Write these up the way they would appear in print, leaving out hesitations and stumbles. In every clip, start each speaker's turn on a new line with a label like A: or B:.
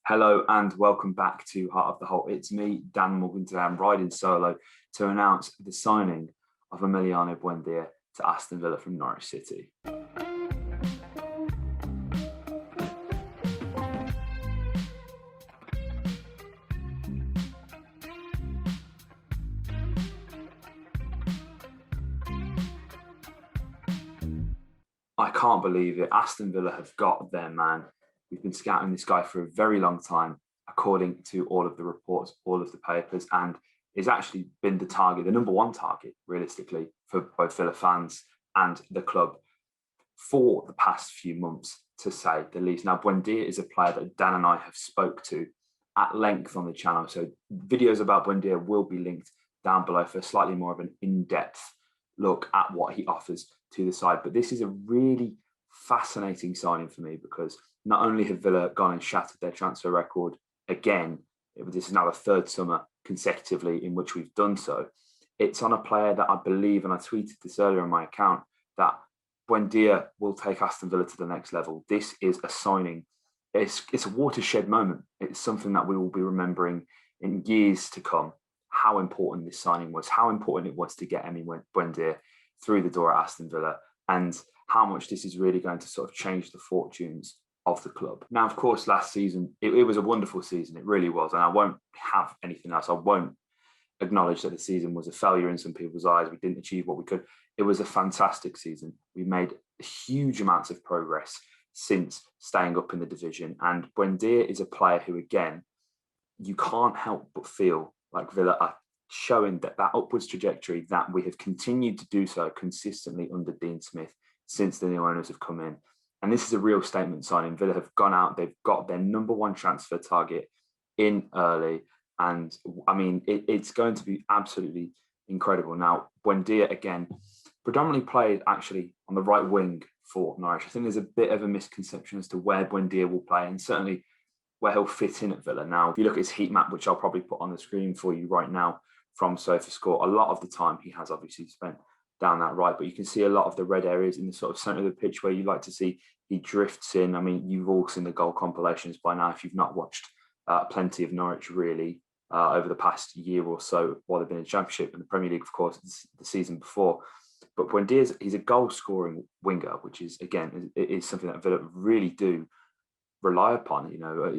A: Hello and welcome back to Heart of the Holte. It's me, Dan Morgan. Today I'm riding solo to announce the signing of Emiliano Buendia to Aston Villa from Norwich City. I can't believe it. Aston Villa have got their man. We've been scouting this guy for a very long time, according to all of the reports, all of the papers, and he's actually been the target, the number one target, realistically, for both Villa fans and the club for the past few months, to say the least. Now, Buendia is a player that Dan and I have spoke to at length on the channel. So videos about Buendia will be linked down below for slightly more of an in-depth look at what he offers to the side. But this is a really fascinating signing for me because not only have Villa gone and shattered their transfer record again, this is now the third summer consecutively in which we've done so. It's on a player that I believe, and I tweeted this earlier on my account, that Buendia will take Aston Villa to the next level. This is a signing. It's a watershed moment. It's something that we will be remembering in years to come, how important this signing was, how important it was to get Emi Buendia through the door at Aston Villa, and how much this is really going to sort of change the fortunes of the club. Now, of course, last season, it was a wonderful season. It really was. And I won't have anything else. I won't acknowledge that the season was a failure in some people's eyes. We didn't achieve what we could. It was a fantastic season. We made huge amounts of progress since staying up in the division. And Buendia is a player who, again, you can't help but feel like Villa are showing that upwards trajectory that we have continued to do so consistently under Dean Smith since the new owners have come in. And this is a real statement signing. Villa have gone out, they've got their number one transfer target in early. And I mean, it's going to be absolutely incredible. Now, Buendia, again, predominantly played actually on the right wing for Norwich. I think there's a bit of a misconception as to where Buendia will play and certainly where he'll fit in at Villa. Now, if you look at his heat map, which I'll probably put on the screen for you right now from SofaScore, a lot of the time he has obviously spent down that right, but you can see a lot of the red areas in the sort of centre of the pitch where you like to see he drifts in. I mean, you've all seen the goal compilations by now if you've not watched plenty of Norwich really over the past year or so while they've been in the Championship and the Premier League, of course, the season before. But Buendia, he's a goal-scoring winger, which is, again, is something that Villa really do rely upon. You know,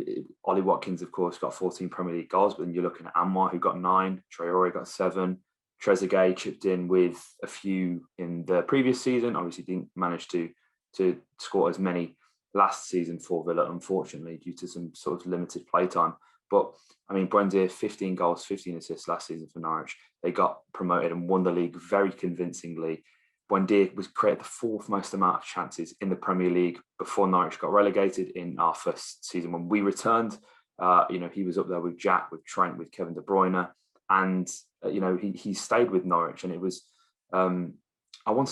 A: Ollie Watkins, of course, got 14 Premier League goals, but then you're looking at Anwar, who got 9, Traore got 7, Trezeguet chipped in with a few in the previous season. Obviously, didn't manage to score as many last season for Villa, unfortunately, due to some sort of limited play time. But I mean, Buendia, 15 goals, 15 assists last season for Norwich. They got promoted and won the league very convincingly. Buendia was created the fourth most amount of chances in the Premier League before Norwich got relegated in our first season when we returned. He was up there with Jack, with Trent, with Kevin De Bruyne, and he stayed with Norwich, and it was I don't want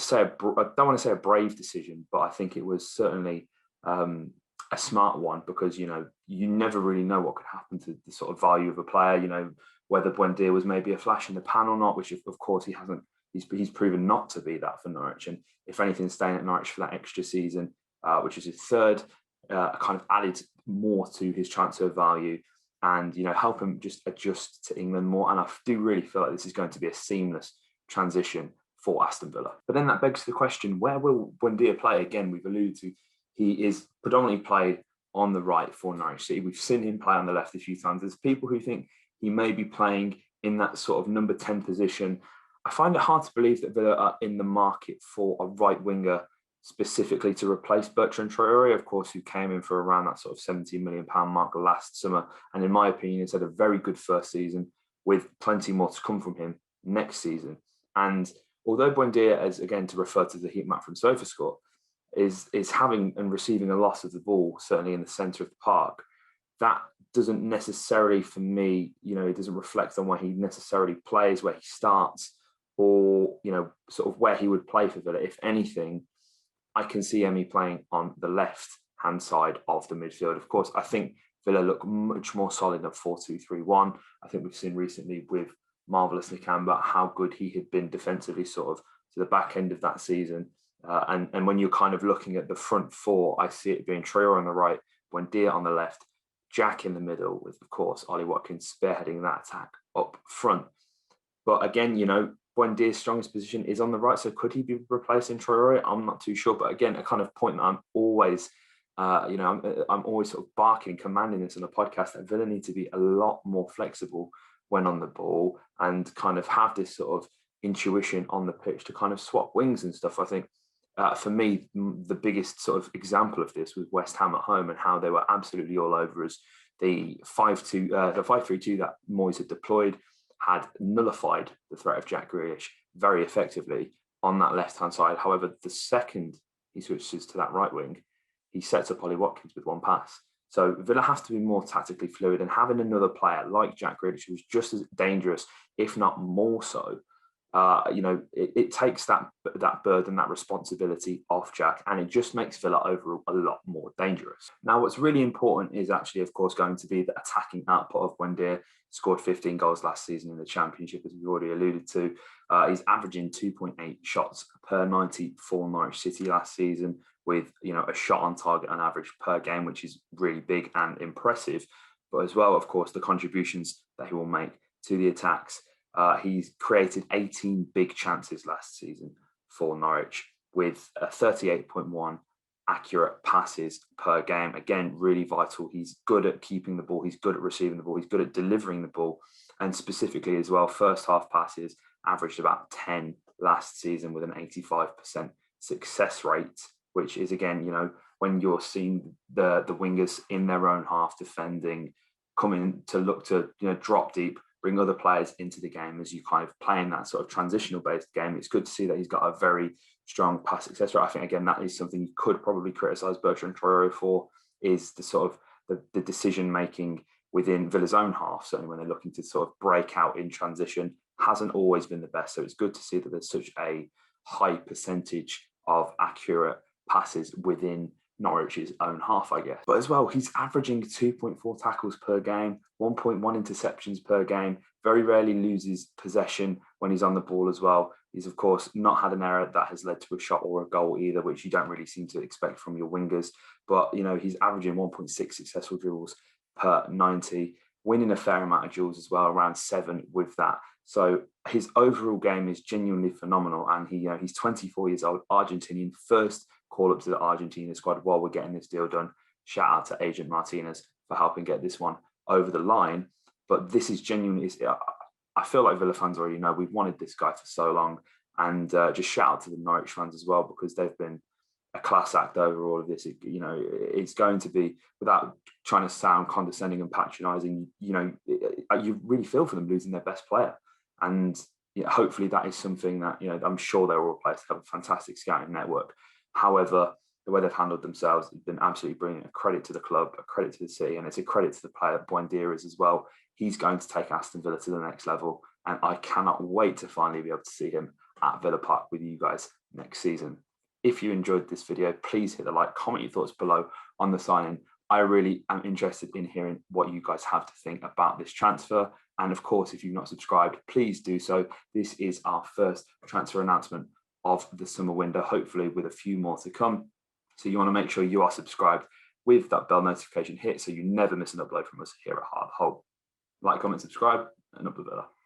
A: to say a brave decision, but I think it was certainly a smart one because you never really know what could happen to the sort of value of a player. Whether Buendia was maybe a flash in the pan or not, which of course he hasn't. He's proven not to be that for Norwich, and if anything, staying at Norwich for that extra season, which is his third, kind of added more to his transfer value, and help him just adjust to England more. And I do really feel like this is going to be a seamless transition for Aston Villa. But then that begs the question: where will Buendia play? Again, we've alluded to he is predominantly played on the right for Norwich City. We've seen him play on the left a few times. There's people who think he may be playing in that sort of number 10 position. I find it hard to believe that Villa are in the market for a right winger specifically to replace Bertrand Traore, of course, who came in for around that sort of £17 million mark last summer. And in my opinion, has had a very good first season with plenty more to come from him next season. And although Buendia, as again to refer to the heat map from SofaScore, is having and receiving a loss of the ball, certainly in the centre of the park, that doesn't necessarily, for me, it doesn't reflect on where he necessarily plays, where he starts, or sort of where he would play for Villa. If anything, I can see Emi playing on the left-hand side of the midfield. Of course, I think Villa look much more solid at 4-2-3-1. I think we've seen recently with Marvelous Nakamba how good he had been defensively sort of to the back end of that season. And when you're kind of looking at the front four, I see it being Traore on the right, Buendia on the left, Jack in the middle with, of course, Ollie Watkins spearheading that attack up front. But again, Buendia's strongest position is on the right, so could he be replacing Traore? I'm not too sure. But again, a kind of point that I'm always, I'm always sort of barking, commanding this on a podcast, that Villa need to be a lot more flexible when on the ball and kind of have this sort of intuition on the pitch to kind of swap wings and stuff. I think for me, the biggest sort of example of this was West Ham at home and how they were absolutely all over us. The 5-3-2 that Moyes had deployed had nullified the threat of Jack Grealish very effectively on that left-hand side. However, the second he switches to that right wing, he sets up Ollie Watkins with one pass. So Villa has to be more tactically fluid, and having another player like Jack Grealish, who's just as dangerous, if not more so, it takes that burden, that responsibility off Jack, and it just makes Villa overall a lot more dangerous. Now, what's really important is actually, of course, going to be the attacking output of Buendia. Scored 15 goals last season in the Championship, as we've already alluded to. He's averaging 2.8 shots per 90 for Norwich City last season, with a shot on target on average per game, which is really big and impressive. But as well, of course, the contributions that he will make to the attacks. He's created 18 big chances last season for Norwich, with 38.1 accurate passes per game. Again, really vital. He's good at keeping the ball. He's good at receiving the ball. He's good at delivering the ball. And specifically as well, first half passes averaged about 10 last season with an 85% success rate, which is, again, when you're seeing the wingers in their own half defending, coming to look to, drop deep, bring other players into the game as you kind of play in that sort of transitional based game. It's good to see that he's got a very strong pass success rate. I think, again, that is something you could probably criticise Bertrand Traore for, is the sort of the decision making within Villa's own half, certainly when they're looking to sort of break out in transition, hasn't always been the best. So it's good to see that there's such a high percentage of accurate passes within Norwich's own half, I guess. But as well, he's averaging 2.4 tackles per game, 1.1 interceptions per game, very rarely loses possession when he's on the ball as well. He's, of course, not had an error that has led to a shot or a goal either, which you don't really seem to expect from your wingers. But, he's averaging 1.6 successful dribbles per 90, winning a fair amount of duels as well, around 7 with that. So his overall game is genuinely phenomenal. And he's 24 years old, Argentinian, first call up to the Argentina squad while we're getting this deal done. Shout out to Agent Martinez for helping get this one over the line. But this is genuinely, I feel like Villa fans already know we've wanted this guy for so long. And just shout out to the Norwich fans as well, because they've been a class act over all of this. It's going to be, without trying to sound condescending and patronising, you really feel for them losing their best player. And hopefully that is something that, I'm sure they're all players have a fantastic scouting network. However, the way they've handled themselves has been absolutely brilliant. A credit to the club, a credit to the city, and it's a credit to the player that Buendia is as well. He's going to take Aston Villa to the next level, and I cannot wait to finally be able to see him at Villa Park with you guys next season. If you enjoyed this video, please hit the like, comment your thoughts below on the signing. I really am interested in hearing what you guys have to think about this transfer. And of course, if you've not subscribed, please do so. This is our first transfer announcement of the summer window, hopefully with a few more to come. So you want to make sure you are subscribed with that bell notification hit so you never miss an upload from us here at Holte. Like, comment, subscribe, and up the Villa.